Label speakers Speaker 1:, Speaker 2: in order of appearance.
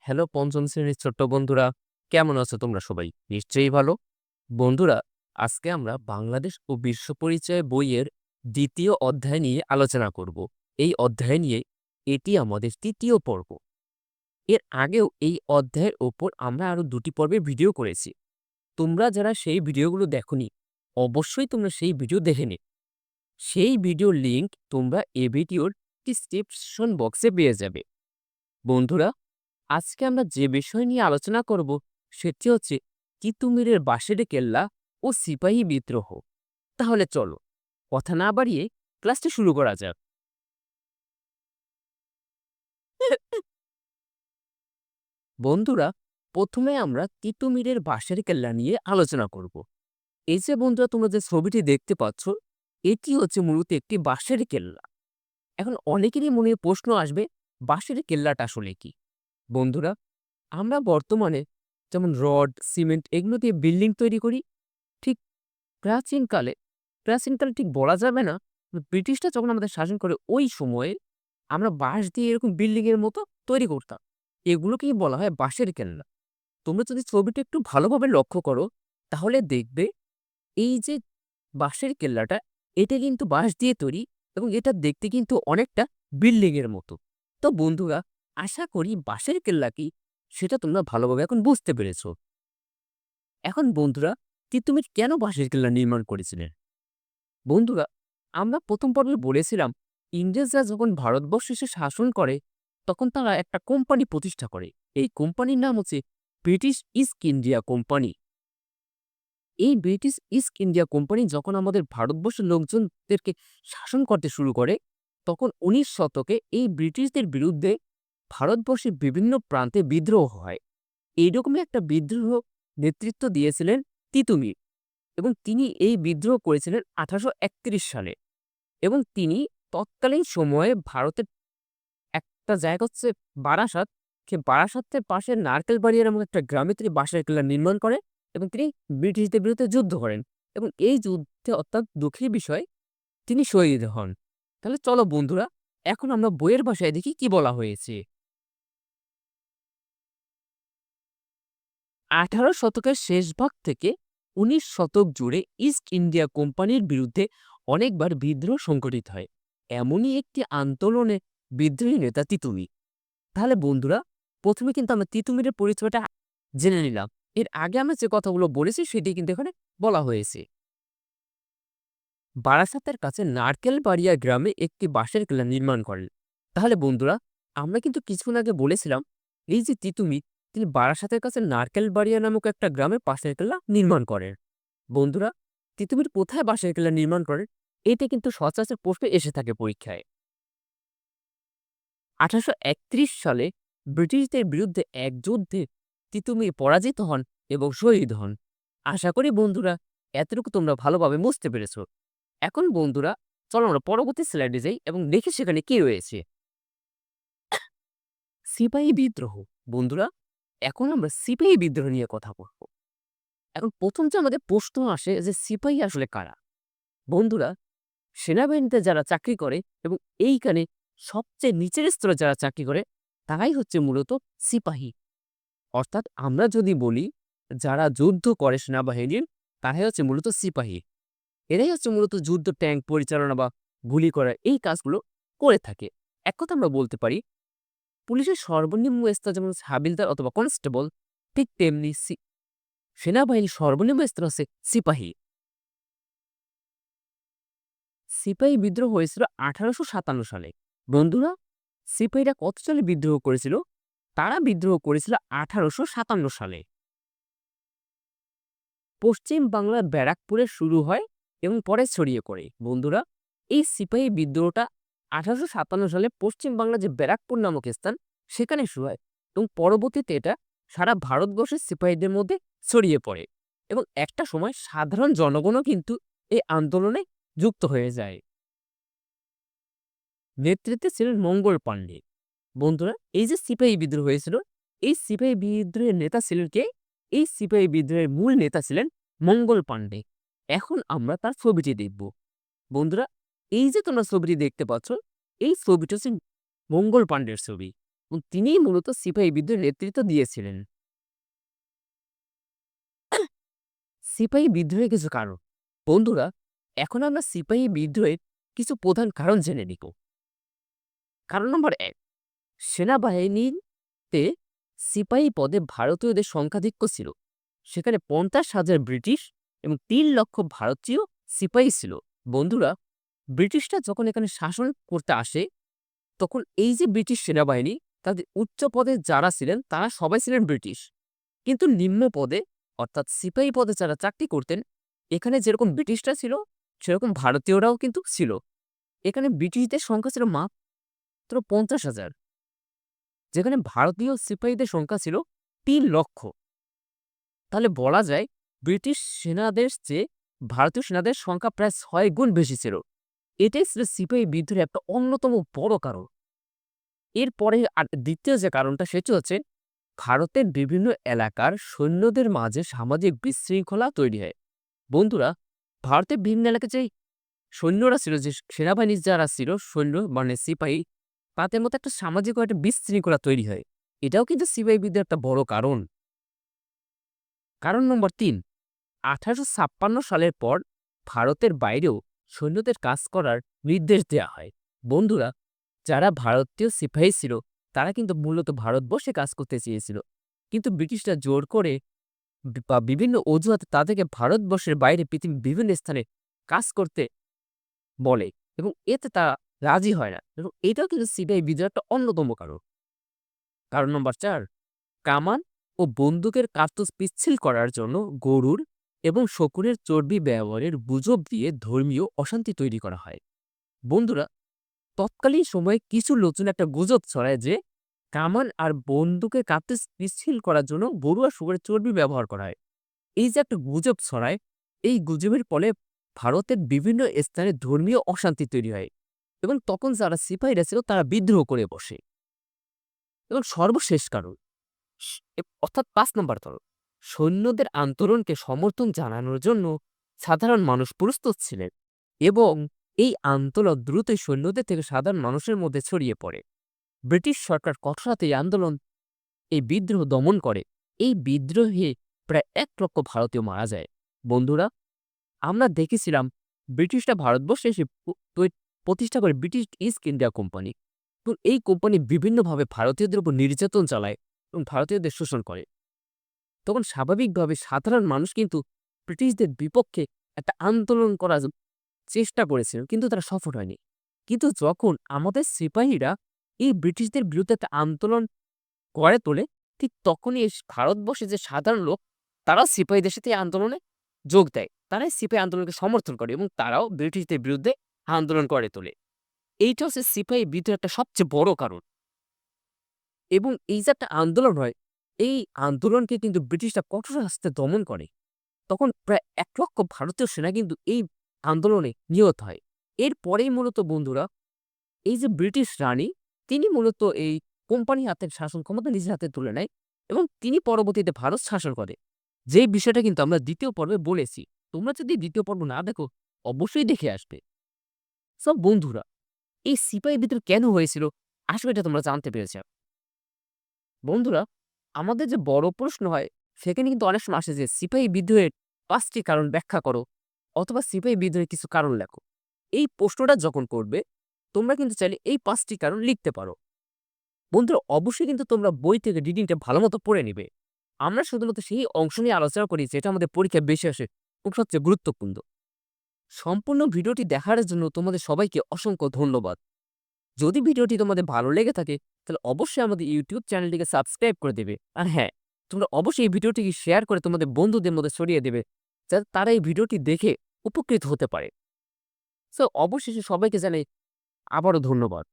Speaker 1: Hello পঞ্চম শ্রেণীর ছোট্ট বন্ধুরা, কেমন আছো তোমরা সবাই? নিশ্চয়ই ভালো। বন্ধুরা, আজকে আমরা বাংলাদেশ ও বিশ্ব পরিচয় বইয়ের ২য় অধ্যায় নিয়ে আলোচনা করব। এই অধ্যায় নিয়ে এটি আমাদের ৩য় পর্ব। এর আগেও এই অধ্যায়ের ওপর আমরা আরো ২টি পর্বের ভিডিও করেছি। তোমরা যারা সেই ভিডিওগুলো দেখোনি, অবশ্যই তোমরা সেই ভিডিও দেখে নিও। সেই ভিডিওর লিংক তোমরা এই ভিডিওর ডিসক্রিপশন বক্সে পেয়ে যাবে। বন্ধুরা, আজকে আমরা যে বিষয় নিয়ে আলোচনা করব সেটি হচ্ছে তিতুমিরের বাঁশের কেল্লা ও সিপাহী বিদ্রোহ। তাহলে চলো কথা না বাড়িয়ে ক্লাসটি শুরু করা যাক। বন্ধুরা, প্রথমে আমরা তিতুমিরের বাঁশের কেল্লা নিয়ে আলোচনা করব। এই যে বন্ধুরা, তোমরা যে ছবিটি দেখতে পাচ্ছ, এটি হচ্ছে মূলত একটি বাঁশের কেল্লা। এখন অনেকেরই মনে প্রশ্ন আসবে, বাঁশের কেল্লাটা আসলে কি? বন্ধুরা, আমরা বর্তমানে যেমন রড, সিমেন্ট এগুলো দিয়ে বিল্ডিং তৈরি করি, ঠিক প্রাচীনকালে প্রাচীনকালে ঠিক বলা যাবে না। ব্রিটিশরা যখন আমাদের শাসন করে ওই সময়ে আমরা বাঁশ দিয়ে এরকম বিল্ডিং এর মতো তৈরি করতাম। এগুলোকেই বলা হয় বাঁশের কেল্লা। তোমরা যদি ছবিটা একটু ভালোভাবে লক্ষ্য করো, তাহলে দেখবে এই যে বাঁশের কেল্লাটা, এটা কিন্তু বাঁশ দিয়ে তৈরি এবং এটা দেখতে কিন্তু অনেকটা বিল্ডিং এর মতো। তো বন্ধুরা, আশা করি বাঁশের কেল্লা কি সেটা তোমরা ভালোভাবে এখন বুঝতে পেরেছো। এখন বন্ধুরা, তিতুমির কেন বাঁশের কেল্লা নির্মাণ করেছিলেন? বন্ধুরা, আমরা প্রথম পর্বে বলেছিলাম ইংরেজরা যখন ভারতবর্ষে এসে শাসন করে তখন তারা একটা কোম্পানি প্রতিষ্ঠা করে। এই কোম্পানির নাম হচ্ছে ব্রিটিশ ইস্ট ইন্ডিয়া কোম্পানি। এই ব্রিটিশ ইস্ট ইন্ডিয়া কোম্পানি যখন আমাদের ভারতবর্ষের লোকজনদেরকে শাসন করতে শুরু করে, তখন ১৯ শতকে এই ব্রিটিশদের বিরুদ্ধে ভারতবর্ষের বিভিন্ন প্রান্তে বিদ্রোহ হয়। এইরকমই একটা বিদ্রোহ নেতৃত্ব দিয়েছিলেন তিতুমির এবং তিনি এই বিদ্রোহ করেছিলেন ১৮৩১ সালে। এবং তিনি তৎকালীন সময়ে ভারতের একটা জায়গা হচ্ছে বারাসাত, সে বারাসাতের পাশে নারকেলবাড়িয়া নামক একটা গ্রামে তিনি বাঁশের কিল্লা নির্মাণ করেন এবং তিনি ব্রিটিশদের বিরুদ্ধে যুদ্ধ করেন এবং এই যুদ্ধে অত্যন্ত দুঃখের বিষয় তিনি শহীদ হন। তাহলে চলো বন্ধুরা, এখন আমরা বইয়ের ভাষায় দেখি কি বলা হয়েছে। ১৮ শতকের শেষ ভাগ থেকে ১৯ শতক জুড়ে ইস্ট ইন্ডিয়া কোম্পানির বিরুদ্ধে অনেকবার বিদ্রোহ সংঘটিত হয়। এমনই একটি আন্দোলনে বিদ্রোহী নেতা তিতুমির। তাহলে বন্ধুরা, প্রথমে কিন্তু আমরা তিতুমিরের পরিচয়টা জেনে নিলাম। এর আগে আমরা যে কথাগুলো বলেছি সেটি কিন্তু এখানে বলা হয়েছে। বারাসাতের কাছে নারকেলবাড়িয়া গ্রামে একটি বাঁশের কিল্লা নির্মাণ করেন। তাহলে বন্ধুরা, আমরা কিন্তু কিছুক্ষণ আগে বলেছিলাম এই যে তিতুমির, তিনি বারাসাতের কাছে নারকেলবাড়িয়া নামক একটা গ্রামে বাঁশের কিল্লা নির্মাণ করেন। বন্ধুরা, তিতুমির কোথায় বাঁশের কিল্লা নির্মাণ করেন? এটা কিন্তু সচরাচর প্রশ্নে এসে থাকে পরীক্ষায়। ১৮৩১ সালে ব্রিটিশদের বিরুদ্ধে এক যুদ্ধে তিতুমির পরাজিত হন এবং শহীদ হন। আশা করি বন্ধুরা, এতটুকু তোমরা ভালোভাবে বুঝতে পেরেছ। এখন বন্ধুরা, চলো আমরা পরবর্তী স্লাইডে যাই এবং দেখি সেখানে কি রয়েছে। সিপাহী বিদ্রোহ। বন্ধুরা, এখন আমরা সিপাহী বিদ্রোহ নিয়ে কথা বলব। এখন প্রথম যে আমাদের প্রশ্ন আসে যে সিপাহী আসলে কারা? বন্ধুরা, সেনাবাহিনীতে যারা চাকরি করে এবং এইখানে সবচেয়ে নিচের স্তরে যারা চাকরি করে তারাই হচ্ছে মূলত সিপাহী। অর্থাৎ আমরা যদি বলি যারা যুদ্ধ করে সেনাবাহিনীর, তারাই হচ্ছে মূলত সিপাহী। এরাই হচ্ছে মূলত যুদ্ধ ট্যাঙ্ক পরিচালনা বা গুলি করা এই কাজগুলো করে থাকে। এক কথা আমরা বলতে পারি পুলিশের সর্বনিম্ন স্তর যেমন হাবিলদার অথবা কনস্টেবল, ঠিক তেমনি সেনাবাহিনীর সর্বনিম্ন স্তর হচ্ছে সিপাহী। সিপাহী বিদ্রোহ হয়েছিল ১৮৫৭ সালে। বন্ধুরা, সিপাহীরা কত সালে বিদ্রোহ করেছিল? তারা বিদ্রোহ করেছিল ১৮৫৭ সালে। পশ্চিম বাংলার ব্যারাকপুরে শুরু হয় এবং পরে ছড়িয়ে পড়ে। বন্ধুরা, এই সিপাহী বিদ্রোহটা ১৮৫৭ সালে পশ্চিম বাংলার যে ব্যারাকপুর নামক স্থান সেখানে শুরু হয় এবং পরবর্তীতে এটা সারা ভারতবর্ষের সিপাহীদের মধ্যে ছড়িয়ে পড়ে এবং একটা সময় সাধারণ জনগণও কিন্তু এই আন্দোলনে যুক্ত হয়ে যায়। নেতৃত্বে ছিলেন মঙ্গল পাণ্ডে। বন্ধুরা, এই যে সিপাহী বিদ্রোহ হয়েছিল, এই সিপাহী বিদ্রোহের নেতা ছিলেন কে? এই সিপাহী বিদ্রোহের মূল নেতা ছিলেন মঙ্গল পাণ্ডে। এখন আমরা তার ছবিটি দেখব। বন্ধুরা, এই যে তোমরা ছবিটি দেখতে পাচ্ছ, এই ছবিটা হচ্ছে মঙ্গল পাণ্ডের ছবি। এবং তিনিই মূলত সিপাহী বিদ্রোহের নেতৃত্ব দিয়েছিলেন। সিপাহী বিদ্রোহের কিছু কারণ। বন্ধুরা, এখন আমরা সিপাহী বিদ্রোহের কিছু প্রধান কারণ জেনে নিব। কারণ নম্বর ১, সেনাবাহিনীতে সিপাহী পদে ভারতীয়দের সংখ্যাধিক্য ছিল। সেখানে ৫০,০০০ ব্রিটিশ এবং ৩ লক্ষ ভারতীয় সিপাহী ছিল। বন্ধুরা, ব্রিটিশরা যখন এখানে শাসন করতে আসে, তখন এই যে ব্রিটিশ সেনাবাহিনী, তাদের উচ্চ পদে যারা ছিলেন তারা সবাই ছিলেন ব্রিটিশ। কিন্তু নিম্ন পদে অর্থাৎ সিপাহী পদে যারা চাকরি করতেন, এখানে যেরকম ব্রিটিশরা ছিল সেরকম ভারতীয়রাও কিন্তু ছিল। এখানে ব্রিটিশদের সংখ্যা ছিল মাত্র ৫০,০০০, যেখানে ভারতীয় সিপাহীদের সংখ্যা ছিল ৩ লক্ষ। তাহলে বলা যায় ব্রিটিশ সেনাদের চেয়ে ভারতীয় সেনাদের সংখ্যা প্রায় ৬ গুণ বেশি ছিল। এটাই ছিল সিপাহী বিদ্রোহের একটা অন্যতম বড় কারণ। এরপরে আর দ্বিতীয় যে কারণটা সেটি হচ্ছে ভারতের বিভিন্ন এলাকার সৈন্যদের মাঝে সামাজিক বিশৃঙ্খলা তৈরি হয়। বন্ধুরা, ভারতের বিভিন্ন এলাকায় যে সৈন্যরা ছিল, যে সেনাবাহিনী যারা ছিল সৈন্য মানে সিপাহী, তাদের মধ্যে একটা সামাজিক একটা বিশৃঙ্খলা তৈরি হয়। এটাও কিন্তু সিপাহী বিদ্রোহের একটা বড় কারণ। কারণ নম্বর ৩, ১৮৫৬ সালের পর ভারতের বাইরেও সৈন্যদের কাজ করার নির্দেশ দেয়া হয়। বন্ধুরা, যারা ভারতীয় সিপাহী ছিল তারা কিন্তু মূলত ভারতবর্ষে কাজ করতে চেয়েছিল, কিন্তু ব্রিটিশরা জোর করে বা বিভিন্ন অজুহাতে তাদেরকে ভারতবর্ষের বাইরে পৃথিবীর বিভিন্ন স্থানে কাজ করতে বলে এবং এতে তারা রাজি হয় না, এবং এটাও কিন্তু সিপাহী বিদ্রোহের একটা অন্যতম কারণ। কারণ নম্বর ৪, কামান ও বন্দুকের কার্তুজ পিচ্ছিল করার জন্য গরুর এবং শকুনের চর্বি ব্যবহারের গুজব দিয়ে ধর্মীয় অশান্তি তৈরি করা হয়। বন্ধুরা, তৎকালীন সময়ে কিছু লোকজন একটা গুজব ছড়ায় যে কামান আর বন্দুকের কার্তুজ পিচ্ছিল করার জন্য গরু আর শুকরের চর্বি ব্যবহার করা হয়। এই যে একটা গুজব ছড়ায়, এই গুজবের ফলে ভারতের বিভিন্ন স্থানে ধর্মীয় অশান্তি তৈরি হয় এবং তখন যারা সিপাহীরা ছিল তারা বিদ্রোহ করে বসে। এবং সর্বশেষ কারণ অর্থাৎ ৫ নম্বর কারণ, সৈন্যদের আন্দোলনকে সমর্থন জানানোর জন্য সাধারণ মানুষ প্রস্তুত ছিলেন এবং এই আন্দোলন দ্রুতই সৈন্যদের থেকে সাধারণ মানুষের মধ্যে ছড়িয়ে পড়ে। ব্রিটিশ সরকার কঠোরভাবে এই বিদ্রোহ দমন করে। এই বিদ্রোহে প্রায় ১ লক্ষ ভারতীয় মারা যায়। বন্ধুরা, আমরা দেখেছিলাম ব্রিটিশরা ভারতবর্ষে এসে প্রতিষ্ঠা করে ব্রিটিশ ইস্ট ইন্ডিয়া কোম্পানি। তো এই কোম্পানি বিভিন্নভাবে ভারতীয়দের উপর নির্যাতন চালায় এবং ভারতীয়দের শোষণ করে। তখন স্বাভাবিকভাবে সাধারণ মানুষ কিন্তু ব্রিটিশদের বিপক্ষে একটা আন্দোলন করার চেষ্টা করেছিল, কিন্তু তারা সফল হয়নি। কিন্তু যখন আমাদের সিপাহীরা এই ব্রিটিশদের বিরুদ্ধে একটা আন্দোলন গড়ে তোলে, ঠিক তখনই ভারতবর্ষে যে সাধারণ লোক তারাও সিপাহীদের সাথে এই আন্দোলনে যোগ দেয়। তারাই সিপাহী আন্দোলনকে সমর্থন করে এবং তারাও ব্রিটিশদের বিরুদ্ধে আন্দোলন গড়ে তোলে। এইটা হচ্ছে সিপাহী বিদ্রোহের একটা সবচেয়ে বড় কারণ। এবং এই যে একটা আন্দোলন হয়, এই আন্দোলনকে কিন্তু ব্রিটিশরা কঠোর হস্তে দমন করে। তখন প্রায় ১ লক্ষ ভারতীয় সেনা কিন্তু এই আন্দোলনে নিহত হয়। এরপরেই মূলত বন্ধুরা, এই যে ব্রিটিশ রানী, তিনি মূলত এই কোম্পানি হাতের শাসন ক্ষমতা নিজের হাতে তুলে নেয় এবং তিনি পরবর্তীতে ভারত শাসন করে। যেই বিষয়টা কিন্তু আমরা ২য় পর্বে বলেছি। তোমরা যদি ২য় পর্ব না দেখো, অবশ্যই দেখে আসবে। সব বন্ধুরা, এই সিপাহী বিদ্রোহ কেন হয়েছিল? আসলে এটা তোমরা জানতে পেরেছ। বন্ধুরা, আমাদের যে বড় প্রশ্ন হয়, সেখানে কিন্তু অনেক সময় আসে যে সিপাহী বিদ্রোহের ৫টি কারণ ব্যাখ্যা করো অথবা সিপাহী বিদ্রোহের কিছু কারণ লেখো। এই প্রশ্নটা যখন করবে, তোমরা কিন্তু চাইলে এই ৫টি কারণ লিখতে পারো। বন্ধুরা, অবশ্যই কিন্তু তোমরা বই থেকে রিডিংটা ভালোমতো পড়ে নিবে। আমরা শুধুমাত্র সেই অংশ নিয়ে আলোচনা করি যেটা আমাদের পরীক্ষায় বেশি আসে এবং সবচেয়ে গুরুত্বপূর্ণ। সম্পূর্ণ ভিডিওটি দেখার জন্য তোমাদের সবাইকে অসংখ্য ধন্যবাদ। যদি ভিডিওটি তোমাদের ভালো লেগে থাকে, তাহলে অবশ্যই আমাদের ইউটিউব চ্যানেলটিকে সাবস্ক্রাইব করে দেবে। আর হ্যাঁ, তোমরা অবশ্যই এই ভিডিওটিকে শেয়ার করে তোমাদের বন্ধুদের মধ্যে ছড়িয়ে দেবে, যাতে তারা এই ভিডিওটি দেখে উপকৃত হতে পারে। সো অবশেষে সবাইকে জানাই আবারও ধন্যবাদ।